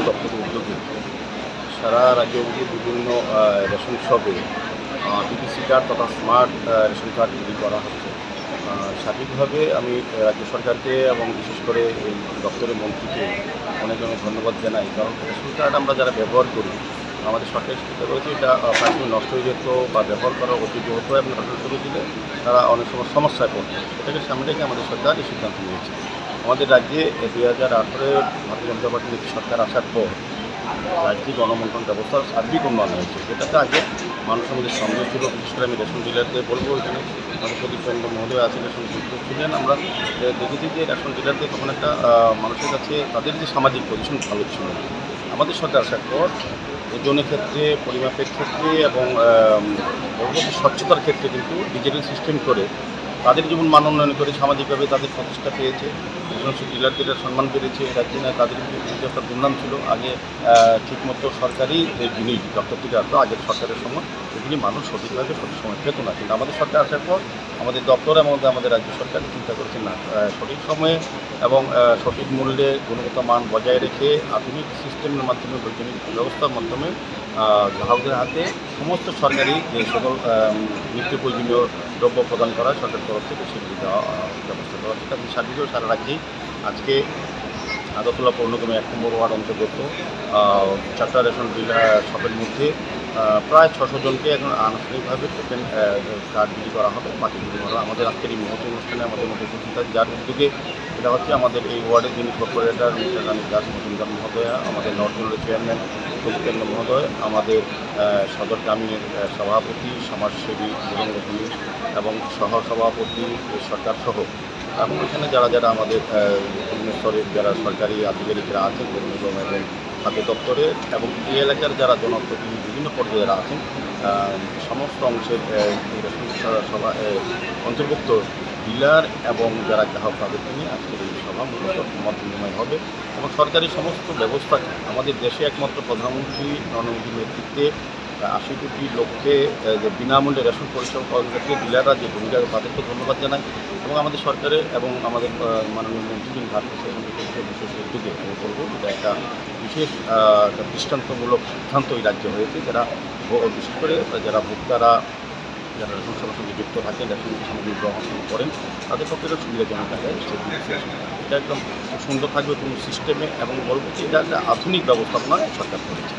দপ্তরের উদ্যোগে সারা রাজ্যে বিভিন্ন রেশন শপে বিপিসি কার্ড তথা স্মার্ট রেশন কার্ড তৈরি করা হচ্ছে। সার্বিকভাবে আমি রাজ্য সরকারকে এবং বিশেষ করে এই দপ্তরের মন্ত্রীকে অনেক অনেক ধন্যবাদ জানাই। কারণ রেশন কার্ড আমরা যারা ব্যবহার করি, আমাদের সরকারি চিন্তা করেছে এটা প্রাথমিক নষ্ট হয়ে যেত বা ব্যবহার করা অযোগ্য হতো এবং নষ্ট করে দিলে তারা অনেক সময় সমস্যায় পড়ত। এটাকে সামনে রেখে আমাদের সরকার এই সিদ্ধান্ত নিয়েছে। আমাদের রাজ্যে 2018 ভারতীয় জনতা পার্টির নীতি সরকার আসার পর রাজ্যিক গণবন্টন ব্যবস্থার সার্বিক উন্নয়ন হয়েছে, যেটাতে আগে মানুষের মধ্যে সন্দেহ ছিল। বিশেষ করে আমি রেশন ডিলারদের বলবো, এখানে আমাদের প্রদীপ চন্দ্র মহোদয় আছেন, রেশন যুক্ত ছিলেন। আমরা দেখেছি যে রেশন ডিলারদের তখন একটা মানুষের কাছে তাদের যে সামাজিক পজিশন ভালো ছিল। আমাদের সরকার আসার পর ওজনের ক্ষেত্রে, পরিমাপের ক্ষেত্রে এবং পরবর্তী স্বচ্ছতার ক্ষেত্রে কিন্তু ডিজিটাল সিস্টেম করে তাদের জীবন মান উন্নয়ন করে সামাজিকভাবে তাদের প্রতিষ্ঠা পেয়েছে। ডিলারদের সম্মান পেরেছে। রাজ্যে না তাদের একটা দুর্নাম ছিল আগে ঠিকমতো সরকারি যে জিনিস দপ্তর থেকে আসতো আগের সরকারের সময়, সেগুলি মানুষ সঠিকভাবে সঠিক সময় পেত না। কিন্তু আমাদের সরকার আসার পর আমাদের দপ্তর এবং আমাদের রাজ্য সরকার চিন্তা করেছে না, সঠিক সময়ে এবং সঠিক মূল্যে গুণগত মান বজায় রেখে আধুনিক সিস্টেমের মাধ্যমে, বৈজ্ঞানিক ব্যবস্থার মাধ্যমে গ্রাহকদের হাতে সমস্ত সরকারি যে সকল নিত্য প্রয়োজনীয় দ্রব্য প্রদান করা সরকারের তরফ থেকে সেগুলি দেওয়া ব্যবস্থা করা হচ্ছে। আপনি সার্বিকভাবে সারা রাজ্যেই আজকে আগরতলা পৌর নিগমে 1 নম্বর ওয়ার্ড অন্তর্গত 4টা রেশন ডিলার শপের মধ্যে প্রায় 600 জনকে এখন আনুষ্ঠানিকভাবে টোকেন কার্ড বিলি করা হবে। বাকিগুলি আমাদের আজকের এই মহৎ অনুষ্ঠানে আমাদের মধ্যে উপস্থিত আছে, যার উদ্যোগে এটা হচ্ছে আমাদের এই ওয়ার্ডের যিনি কর্পোরেটর মিস্টার রানী দাস মজুমদার মহোদয়া, আমাদের নর্থ জোনের চেয়ারম্যান প্রদীপ মহোদয়, আমাদের সদর গ্রামীণের সভাপতি সমাজসেবী ঘনিষ্ঠ এবং সহসভাপতি সরকার সহ এবং এখানে যারা যারা আমাদের বিভিন্ন স্তরের যারা সরকারি আধিকারিকরা আছেন পৌর নিগম এবং খাদ্য দপ্তরের এবং এই এলাকার যারা জনপ্রতিনিধি বিভিন্ন পর্যায়ে যারা আছেন, সমস্ত অংশের সভা অন্তর্ভুক্ত ডিলার এবং যারা গ্রাহক তাদেরকে নিয়ে আজকের এই সভা মূলত মত বিনিময় হবে। এবং সরকারি সমস্ত ব্যবস্থাকে আমাদের দেশে একমাত্র প্রধানমন্ত্রী নরেন্দ্র মোদীর নেতৃত্বে 80 কোটি লোককে যে বিনামূল্যে রেশন পরিষেবা পাওয়ার ক্ষেত্রে ডিলাররা যে ভূমিকা, তাদেরকে ধন্যবাদ জানাই। এবং আমাদের সরকারের এবং আমাদের মাননীয় মন্ত্রী ভারতীয় বিশেষ উদ্যোগে আমি বলব এটা একটা বিশেষ দৃষ্টান্তমূলক সিদ্ধান্ত এই রাজ্যে হয়েছে। যারা বিশেষ করে যারা ভোক্তারা যারা রেশন সেবার সঙ্গে যুক্ত থাকেন, রেশন সামগ্রী গ্রহণ করেন, তাদের পক্ষে একটা সুবিধাজনক জায়গায় এটা একদম সুন্দর থাকবে কোনো সিস্টেমে এবং বলব যে এটা একটা আধুনিক ব্যবস্থাপনা সরকার করেছে।